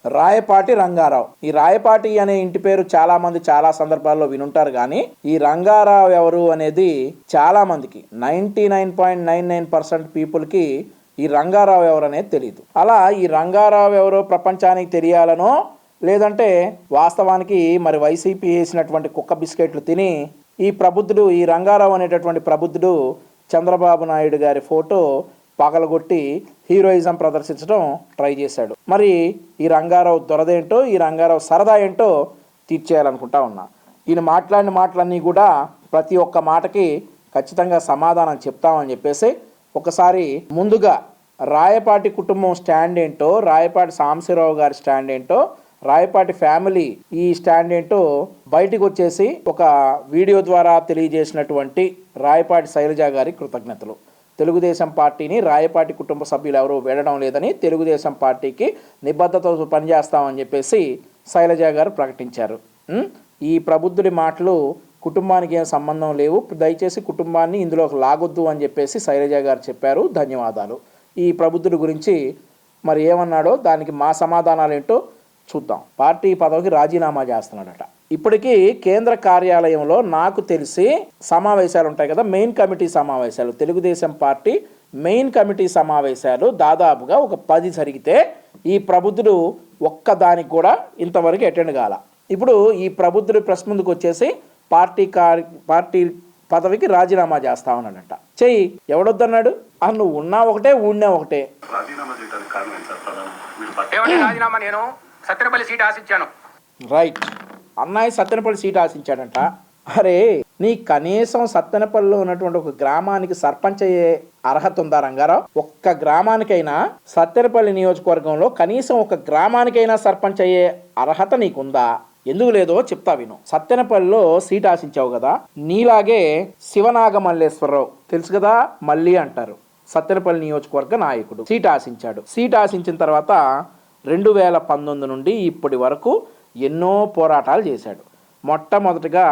రాయపాటి రంగారావు. ఈ రాయపాటి అనే ఇంటి పేరు చాలా మంది చాలా సందర్భాల్లో వినుంటారు, కానీ ఈ రంగారావు ఎవరు అనేది చాలా మందికి 99.99% పీపుల్కి ఈ రంగారావు ఎవరు అనేది తెలియదు. అలా ఈ రంగారావు ఎవరో ప్రపంచానికి తెలియాలనో లేదంటే వాస్తవానికి మరి వైసీపీ వేసినటువంటి కుక్క బిస్కెట్లు తిని ఈ ప్రబుద్ధుడు, ఈ రంగారావు అనేటటువంటి ప్రబుద్ధుడు చంద్రబాబు నాయుడు గారి ఫోటో పగలగొట్టి హీరోయిజం ప్రదర్శించడం ట్రై చేశాడు. మరి ఈ రంగారావు దొరదేంటో, ఈ రంగారావు సరదా ఏంటో తీర్చేయాలనుకుంటా ఉన్నా. ఈయన మాట్లాడిన మాటలన్నీ కూడా ప్రతి ఒక్క మాటకి ఖచ్చితంగా సమాధానం చెప్తామని చెప్పేసి ఒకసారి ముందుగా రాయపాటి కుటుంబం స్టాండ్ ఏంటో, రాయపాటి సాంబశివరావు గారి స్టాండ్ ఏంటో, రాయపాటి ఫ్యామిలీ ఈ స్టాండ్ ఏంటో బయటికి వచ్చేసి ఒక వీడియో ద్వారా తెలియజేసినటువంటి రాయపాటి శైలజ గారి కృతజ్ఞతలు. తెలుగుదేశం పార్టీని రాయపాటి కుటుంబ సభ్యులు ఎవరూ వేడడం లేదని, తెలుగుదేశం పార్టీకి నిబద్ధతతో పనిచేస్తామని చెప్పేసి శైలజ గారు ప్రకటించారు. ఈ ప్రబుద్ధుడి మాటలు కుటుంబానికి ఏం సంబంధం లేవు, దయచేసి కుటుంబాన్ని ఇందులోకి లాగొద్దు అని చెప్పేసి శైలజ గారు చెప్పారు. ధన్యవాదాలు. ఈ ప్రబుద్ధుడి గురించి మరి ఏమన్నాడో దానికి మా సమాధానాలు ఏంటో చూద్దాం. పార్టీ పదవికి రాజీనామా చేస్తున్నాడట. ఇప్పటికీ కేంద్ర కార్యాలయంలో నాకు తెలిసి సమావేశాలు ఉంటాయి కదా, మెయిన్ కమిటీ సమావేశాలు, తెలుగుదేశం పార్టీ మెయిన్ కమిటీ సమావేశాలు దాదాపుగా ఒక 10 జరిగితే ఈ ప్రబుద్ధుడు ఒక్కదానికి కూడా ఇంతవరకు అటెండ్ కాల. ఇప్పుడు ఈ ప్రబుద్ధుడు ప్రెస్ ముందుకు వచ్చేసి పార్టీ పదవికి రాజీనామా చేస్తా ఉన్నాడట. చెయ్యి, ఎవడొద్దన్నాడు? నువ్వు ఉన్నా ఒకటే, ఊడినా ఒకటే. రాజీనామా నేను సత్తెనపల్లి సీట్ ఆశించాను. రైట్, అన్నయ్య సత్తెనపల్లి సీట్ ఆశించాడంట. అరే, నీ కనీసం సత్తెనపల్లిలో ఉన్నటువంటి ఒక గ్రామానికి సర్పంచ్ అయ్యే అర్హత ఉందా రంగారావు? ఒక్క గ్రామానికైనా, సత్తెనపల్లి నియోజకవర్గంలో కనీసం ఒక గ్రామానికైనా సర్పంచ్ అయ్యే అర్హత నీకుందా? ఎందుకు లేదో చెప్తా విను. సత్తెనపల్లిలో సీట్ ఆశించావు కదా, నీలాగే శివనాగ మల్లేశ్వరరావు తెలుసు కదా, మల్లి అంటారు, సత్తెనపల్లి నియోజకవర్గ నాయకుడు సీట్ ఆశించాడు. సీట్ ఆశించిన తర్వాత 2019 నుండి ఇప్పటి వరకు ఎన్నో పోరాటాలు చేశాడు. మొట్టమొదటిగా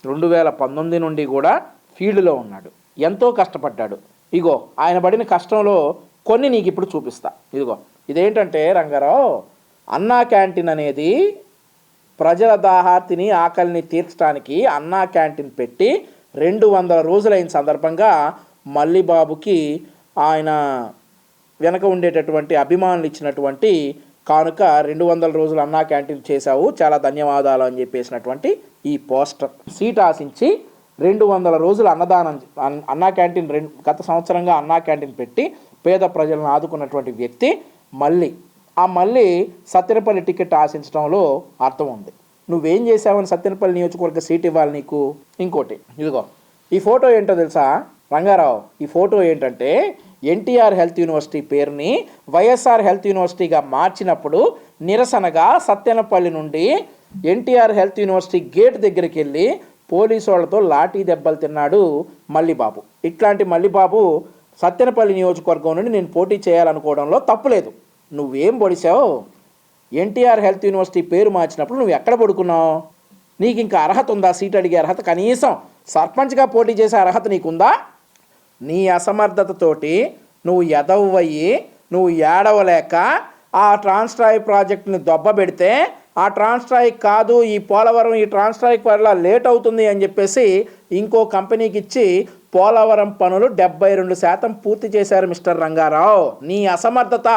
2019 నుండి కూడా ఫీల్డ్లో ఉన్నాడు, ఎంతో కష్టపడ్డాడు. ఇగో ఆయన పడిన కష్టంలో కొన్ని నీకు ఇప్పుడు చూపిస్తా. ఇదిగో, ఇదేంటంటే రంగారావు, అన్నా క్యాంటీన్ అనేది ప్రజల దాహార్తిని ఆకలిని తీర్చడానికి అన్నా క్యాంటీన్ పెట్టి 200 రోజులైన సందర్భంగా మల్లిబాబుకి ఆయన వెనక ఉండేటటువంటి అభిమానులు ఇచ్చినటువంటి కానుక 200 రోజులు అన్నా క్యాంటీన్ చేశావు, చాలా ధన్యవాదాలు అని చెప్పేసినటువంటి ఈ పోస్టర్. సీట్ ఆశించి 200 రోజులు అన్నదానం అన్నా క్యాంటీన్ గత సంవత్సరంగా అన్నా క్యాంటీన్ పెట్టి పేద ప్రజలను ఆదుకున్నటువంటి వ్యక్తి మళ్ళీ సత్తెనపల్లి టికెట్ ఆశించడంలో అర్థం ఉంది. నువ్వేం చేసావని సత్తెనపల్లి నియోజకవర్గ సీట్ ఇవ్వాలి నీకు? ఇంకోటి, ఇదిగో ఈ ఫోటో ఏంటో తెలుసా రంగారావు? ఈ ఫోటో ఏంటంటే ఎన్టీఆర్ హెల్త్ యూనివర్సిటీ పేరుని వైఎస్ఆర్ హెల్త్ యూనివర్సిటీగా మార్చినప్పుడు నిరసనగా సత్తెనపల్లి నుండి ఎన్టీఆర్ హెల్త్ యూనివర్సిటీ గేట్ దగ్గరికి వెళ్ళి పోలీసు వాళ్ళతో లాఠీ దెబ్బలు తిన్నాడు మల్లిబాబు. ఇట్లాంటి మల్లిబాబు సత్తెనపల్లి నియోజకవర్గం నుండి నేను పోటీ చేయాలనుకోవడంలో తప్పులేదు. నువ్వేం పొడిచావు? ఎన్టీఆర్ హెల్త్ యూనివర్సిటీ పేరు మార్చినప్పుడు నువ్వు ఎక్కడ పడుకున్నావు? నీకు ఇంకా అర్హత ఉందా? సీట్ అడిగే అర్హత, కనీసం సర్పంచ్గా పోటీ చేసే అర్హత నీకుందా? నీ అసమర్థతతోటి నువ్వు ఎదవ్వయ్యి, నువ్వు ఏడవలేక ఆ ట్రాన్స్ట్రాయ్ ప్రాజెక్టుని దొబ్బబెడితే, ఆ ట్రాన్స్ట్రాయ్ కాదు ఈ పోలవరం, ఈ ట్రాన్స్ట్రాయ్ వల్ల లేట్ అవుతుంది అని చెప్పేసి ఇంకో కంపెనీకి ఇచ్చి పోలవరం పనులు 72% పూర్తి చేశారు మిస్టర్ రంగారావు. నీ అసమర్థత,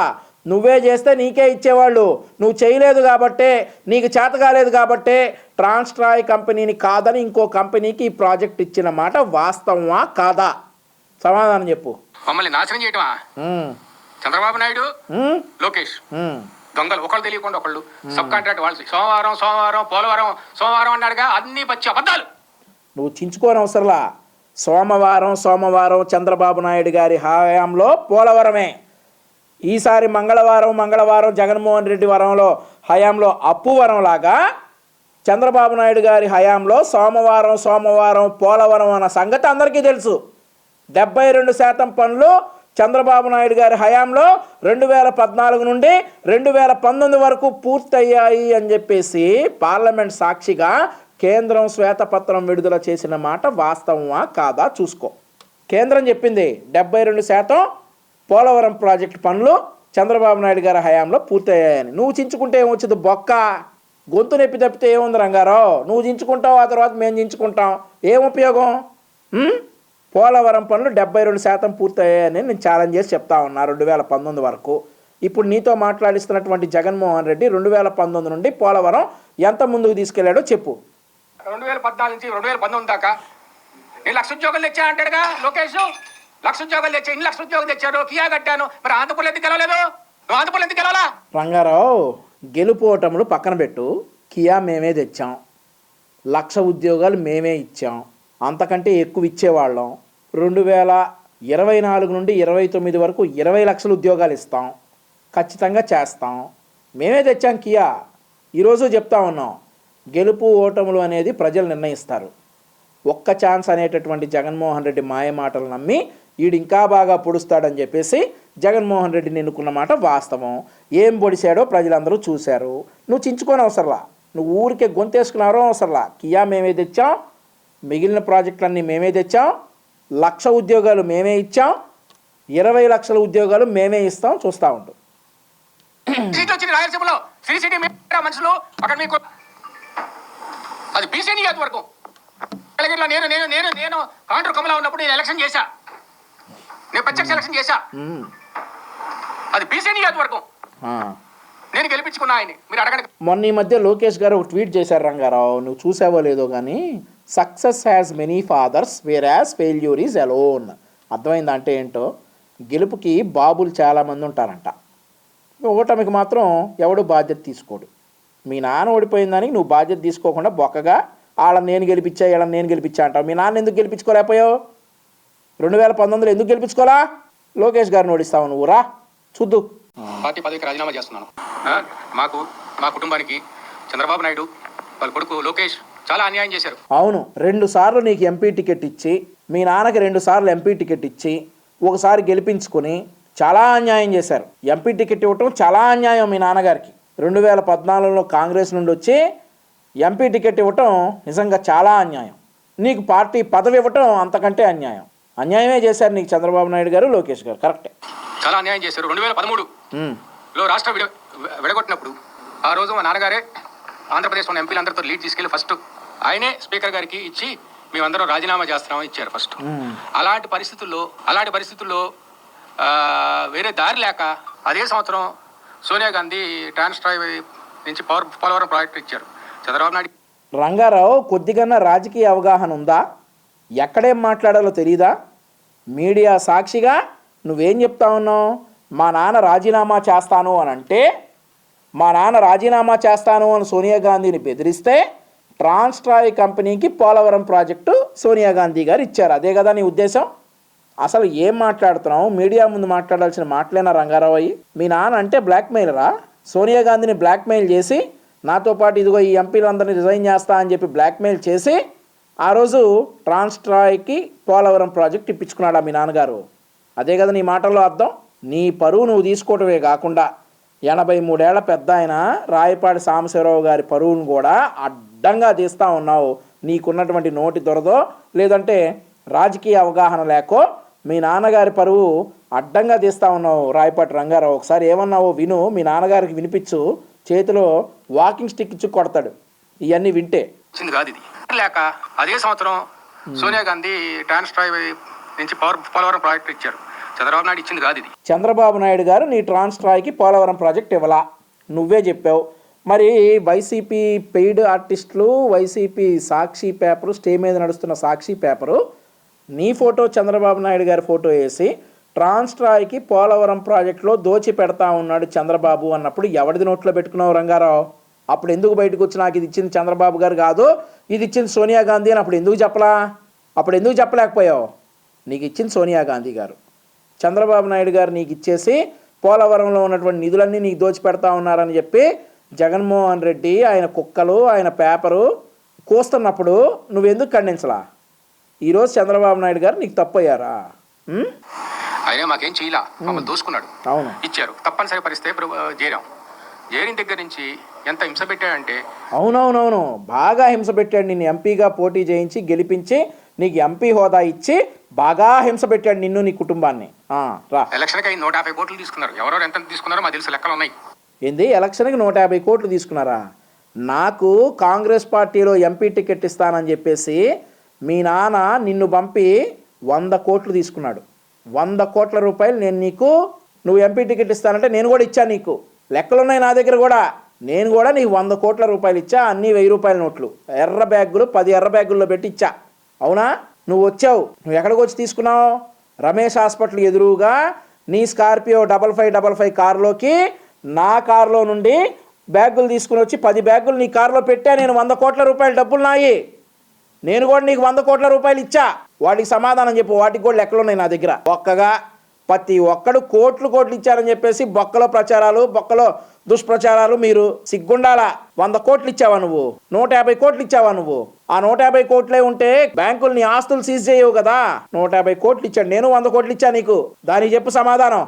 నువ్వే చేస్తే నీకే ఇచ్చేవాళ్ళు, నువ్వు చేయలేదు కాబట్టే, నీకు చేత కాలేదు కాబట్టే ట్రాన్స్ట్రాయ్ కంపెనీని కాదని ఇంకో కంపెనీకి ఈ ప్రాజెక్ట్ ఇచ్చిన మాట వాస్తవమా కాదా? సమాధానం చెప్పు. మమ్మల్ని నాశనం చేయటమా? చంద్రబాబు నాయుడు, లోకేష్ దొంగలు, ఒకళ్ళు తెలియకుండా ఒకళ్ళు సబ్ కాంట్రాక్ట్ వాళ్ళు. సోమవారం పోలవరం అన్నాడుగా, అన్ని పచ్చి అబద్ధాలు. నువ్వు చించుకోని అవసరంలా. సోమవారం చంద్రబాబు నాయుడు గారి హయాంలో పోలవరమే. ఈసారి మంగళవారం జగన్మోహన్ రెడ్డి హయాంలో అప్పువరం లాగా చంద్రబాబు నాయుడు గారి హయాంలో సోమవారం పోలవరం అన్న సంగతి అందరికీ తెలుసు. 72% పనులు చంద్రబాబు నాయుడు గారి హయాంలో 2014 నుండి 2019 వరకు పూర్తయ్యాయి అని చెప్పేసి పార్లమెంట్ సాక్షిగా కేంద్రం శ్వేతపత్రం విడుదల చేసిన మాట వాస్తవమా కాదా చూసుకో. కేంద్రం చెప్పింది 72% పోలవరం ప్రాజెక్టు పనులు చంద్రబాబు నాయుడు గారి హయాంలో పూర్తయ్యాయని. నువ్వు చించుకుంటే ఏమొచ్చింది బొక్క, గొంతు నొప్పి తప్పితే ఏముంది రంగారావు? నువ్వు చించుకుంటావు, ఆ తర్వాత మేము చించుకుంటాం, ఏం ఉపయోగం? పోలవరం పనులు 72% పూర్తయ్యాయని నేను ఛాలెంజ్ చేసి చెప్తా ఉన్నా 2019 వరకు. ఇప్పుడు నీతో మాట్లాడిస్తున్నటువంటి జగన్మోహన్ రెడ్డి 2019 నుండి పోలవరం ఎంత ముందుకు తీసుకెళ్లాడో చెప్పు. 2014 నుంచి 2019 దాకా నేను 1,00,000 ఉద్యోగాలు తెచ్చా అంటాడుగా లోకేష్. 1,00,000 ఉద్యోగాలు తెచ్చా, ఇన్ని 1,00,000 ఉద్యోగాలు తెచ్చారు, కియా కట్టాను. మరి ఆంధ్రప్రదేశ్ ఎందుకు గెలవలేదు? నువ్వు ఆంధ్రప్రదేశ్ ఎందుకు గెలవాలా? రంగారావు, గెలుపోటములు పక్కన పెట్టు. కియా మేమే తెచ్చాం, 1,00,000 ఉద్యోగాలు మేమే ఇచ్చాం, అంతకంటే ఎక్కువ ఇచ్చేవాళ్ళం. 2024 నుండి 29 వరకు 20 లక్షల ఉద్యోగాలు ఇస్తాం, ఖచ్చితంగా చేస్తాం, మేమే తెచ్చాం కియా. ఈరోజు చెప్తా ఉన్నాం, గెలుపు ఓటములు అనేది ప్రజలు నిర్ణయిస్తారు. ఒక్క ఛాన్స్ అనేటటువంటి జగన్మోహన్ రెడ్డి మాయ మాటలు నమ్మి వీడు ఇంకా బాగా పొడుస్తాడని చెప్పేసి జగన్మోహన్ రెడ్డిని ఎన్నుకున్న మాట వాస్తవం. ఏం పొడిశాడో ప్రజలందరూ చూశారు. నువ్వు చించుకొని అవసరంలా, నువ్వు ఊరికే గొంతేసుకున్నారో అవసరంలా. కియా మేమే తెచ్చాం, మిగిలిన ప్రాజెక్టులన్నీ మేమే తెచ్చాం, 1,00,000 ఉద్యోగాలు మేమే ఇచ్చాం, 20 లక్షల ఉద్యోగాలు మేమే ఇస్తాం, చూస్తూ ఉంటాం. సీట్ వచ్చింది రాయలసీమలో, శ్రీ సిటీ మనుషులు అక్కడ మీకు అది బీసీ నియోజకవర్గం. నేను నేను నేను నేను కాంట్రు కమలా ఉన్నప్పుడు నేను ఎలక్షన్ చేశా, నేను ప్రత్యక్ష ఎలక్షన్ చేశా. అది బీసీ నియోజకవర్గం, నేను గెలిపించుకున్నా ఆయన్ని. మీరు అడగండి. మొన్న ఈ మధ్య లోకేష్ గారు ఒక ట్వీట్ చేశారు రంగారావు, నువ్వు చూసావో లేదో కానీ, success has many fathers whereas failure is alone. అర్థమైందంటే ఏంటో, గెలుపుకి బాబులు చాలామంది ఉంటారంట, ఓటమికి మాత్రం ఎవడు బాధ్యత తీసుకోడు. మీ నాన్న ఓడిపోయిన దానికి నువ్వు బాధ్యత తీసుకోకుండా బొక్కగా వాళ్ళని నేను గెలిపించా, వీళ్ళని నేను గెలిపించా అంటావు. మీ నాన్న ఎందుకు గెలిపించుకోలేకపోయావు? 2019 ఎందుకు గెలిపించుకోవాలా? లోకేష్ గారిని ఓడిస్తావు నువ్వు, రా చూద్దు. పార్టీ పదవికి రాజీనామా చేస్తున్నాను. మా కుటుంబానికి చంద్రబాబు నాయుడు వాళ్ళ కొడుకు లోకేష్ చాలా అన్యాయం చేశారు. అవును, 2 సార్లు నీకు ఎంపీ టికెట్ ఇచ్చి, మీ నాన్నకి 2 సార్లు ఎంపీ టికెట్ ఇచ్చి, ఒకసారి గెలిపించుకొని చాలా అన్యాయం చేశారు. ఎంపీ టికెట్ ఇవ్వటం చాలా అన్యాయం మీ నాన్నగారికి. 2014లో కాంగ్రెస్ నుండి వచ్చి ఎంపీ టికెట్ ఇవ్వటం నిజంగా చాలా అన్యాయం. నీకు పార్టీ పదవి ఇవ్వటం అంతకంటే అన్యాయం. అన్యాయమే చేశారు నీకు చంద్రబాబు నాయుడు గారు, లోకేష్ గారు. కరెక్టే, చాలా అన్యాయం చేశారు. 2013లో రాష్ట్రం విడగొట్టినప్పుడు ఆ రోజు మా నాన్నగారే ఆంధ్రప్రదేశ్ ఉన్న ఎంపీలందరితో లీడ్ తీసుకెళ్లి ఫస్ట్ ఆయనే స్పీకర్ గారికి ఇచ్చి మేమందరం రాజీనామా చేస్తున్నామని ఇచ్చారు ఫస్ట్. అలాంటి పరిస్థితుల్లో వేరే దారి లేక అదే సంవత్సరం సోనియా గాంధీ ట్రాన్స్ట్రాయ్ నుంచి పోలవరం ప్రాజెక్టు ఇచ్చారు. చంద్రబాబు నాయుడు. రంగారావు, కొద్దిగా రాజకీయ అవగాహన ఉందా? ఎక్కడేం మాట్లాడాలో తెలియదా? మీడియా సాక్షిగా నువ్వేం చెప్తా ఉన్నావు? మా నాన్న రాజీనామా చేస్తాను అని అంటే, మా నాన్న రాజీనామా చేస్తాను అని సోనియా గాంధీని బెదిరిస్తే ట్రాన్స్ట్రాయ్ కంపెనీకి పోలవరం ప్రాజెక్టు సోనియా గాంధీ గారు ఇచ్చారు. అదే కదా నీ ఉద్దేశం? అసలు ఏం మాట్లాడుతున్నావు? మీడియా ముందు మాట్లాడాల్సిన మాటలేనా రంగారావు అయ్యి? మీ నాన్న అంటే బ్లాక్మెయిలరా? సోనియా గాంధీని బ్లాక్మెయిల్ చేసి, నాతో పాటు ఇదిగో ఈ ఎంపీలందరినీ రిజైన్ చేస్తా అని చెప్పి బ్లాక్మెయిల్ చేసి ఆ రోజు ట్రాన్స్ట్రాయ్కి పోలవరం ప్రాజెక్ట్ ఇప్పించుకున్నాడా మీ నాన్నగారు? అదే కదా నీ మాటల్లో అర్థం. నీ పరువు నువ్వు తీసుకోవటమే కాకుండా 83 ఏళ్ల పెద్ద ఆయన రాయపాటి సాంబశివరావు గారి పరువును కూడా అడ్డంగా తీస్తూ ఉన్నావు. నీకున్నటువంటి నోటి దొరదో లేదంటే రాజకీయ అవగాహన లేకో మీ నాన్నగారి పరువు అడ్డంగా తీస్తూ ఉన్నావు రాయపాటి రంగారావు. ఒకసారి ఏమన్నావో విను, మీ నాన్నగారికి వినిపించు, చేతిలో వాకింగ్ స్టిక్ ఇచ్చి కొడతాడు ఇవన్నీ వింటే. కాదు ఇది లేక అదే సంవత్సరం సోనియా గాంధీ ట్రాన్స్ట్రాయ్ నుంచి పోలవరం ప్రాజెక్టు ఇచ్చారు. చంద్రబాబు నాయుడు ఇచ్చింది కాదు ఇది. చంద్రబాబు నాయుడు గారు నీ ట్రాన్స్ట్రాయ్కి పోలవరం ప్రాజెక్ట్ ఇవ్వలా, నువ్వే చెప్పావు. మరి వైసీపీ పెయిడ్ ఆర్టిస్టులు, వైసీపీ సాక్షి పేపరు, స్టే మీద నడుస్తున్న సాక్షి పేపరు నీ ఫోటో చంద్రబాబు నాయుడు గారి ఫోటో వేసి ట్రాన్స్ట్రాయ్కి పోలవరం ప్రాజెక్టులో దోచి పెడతా ఉన్నాడు చంద్రబాబు అన్నప్పుడు ఎవరిది నోట్లో పెట్టుకున్నావు రంగారావు? అప్పుడు ఎందుకు బయటకు వచ్చి నాకు ఇది ఇచ్చింది చంద్రబాబు గారు కాదు, ఇది ఇచ్చింది సోనియా గాంధీ అని అప్పుడు ఎందుకు చెప్పలా? అప్పుడు ఎందుకు చెప్పలేకపోయావు? నీకు ఇచ్చింది సోనియా గాంధీ గారు. చంద్రబాబు నాయుడు గారు నీకు ఇచ్చేసి పోలవరంలో ఉన్నటువంటి నిధులన్నీ నీకు దోచి పెడతా ఉన్నారని చెప్పి జగన్మోహన్ రెడ్డి ఆయన కుక్కలు ఆయన పేపరు కోస్తున్నప్పుడు నువ్వెందుకు ఖండించలా? ఈరోజు చంద్రబాబు నాయుడు గారు నీకు తప్పయ్యారా? ఆయన మాకేం చేయలా, మమ్మల్ని దోసుకున్నాడు. అవును, ఇచ్చారు. తప్పనిసరి పరిస్థితి చేరిన దగ్గర నుంచి ఎంత హింస పెట్టాడంటే, అవునవునవును, బాగా హింస పెట్టాడు. నిన్ను ఎంపీగా పోటీ చేయించి గెలిపించి నీకు ఎంపీ హోదా ఇచ్చి బాగా హింస పెట్టాడు నిన్ను నీ కుటుంబాన్ని. రా. ఎలక్షన్కి 150 కోట్లు తీసుకున్నారు. ఎవరెవరు ఎంత తీసుకున్నారో మాకు తెలుసు, లెక్కలు ఉన్నాయి. ఏంది ఎలక్షన్కి 150 కోట్లు తీసుకున్నారా? నాకు కాంగ్రెస్ పార్టీలో ఎంపీ టికెట్ ఇస్తానని చెప్పేసి మీ నాన్న నిన్ను పంపి 100 కోట్లు తీసుకున్నాడు. 100 కోట్ల రూపాయలు నేను నీకు, నువ్వు ఎంపీ టికెట్ ఇస్తానంటే నేను కూడా ఇచ్చా నీకు. లెక్కలున్నాయి నా దగ్గర కూడా. నేను కూడా నీకు 100 కోట్ల రూపాయలు ఇచ్చా. అన్నీ 1000 రూపాయల నోట్లు, ఎర్ర బ్యాగులు 10 ఎర్ర బ్యాగుల్లో పెట్టి ఇచ్చా. అవునా? నువ్వు వచ్చావు. నువ్వు ఎక్కడికి వచ్చి తీసుకున్నావు? రమేష్ హాస్పిటల్ ఎదురుగా నీ స్కార్పియో 5555 కారులోకి నా కారులో నుండి బ్యాగులు తీసుకుని వచ్చి 10 బ్యాగులు నీ కారులో పెట్టా. నేను 100 కోట్ల రూపాయలు డబ్బులు నాయి. నేను కూడా నీకు 100 కోట్ల రూపాయలు ఇచ్చా. వాటికి సమాధానం చెప్పు. వాటికి కూడా లెక్కలు ఉన్నాయి నా దగ్గర. ఒక్కగా ప్రతి ఒక్కడు కోట్లు ఇచ్చారని చెప్పేసి బొక్కలో ప్రచారాలు, బొక్కలో దుష్ప్రచారాలు. మీరు సిగ్గుండాలా? 100 కోట్లు ఇచ్చావా నువ్వు? 150 కోట్లు ఇచ్చావా నువ్వు? ఆ 150 కోట్లే ఉంటే బ్యాంకులు నీ ఆస్తులు సీజ్ చేయవు కదా. 150 కోట్లు ఇచ్చాడు. నేను 100 కోట్లు ఇచ్చా నీకు. దానికి చెప్పు సమాధానం.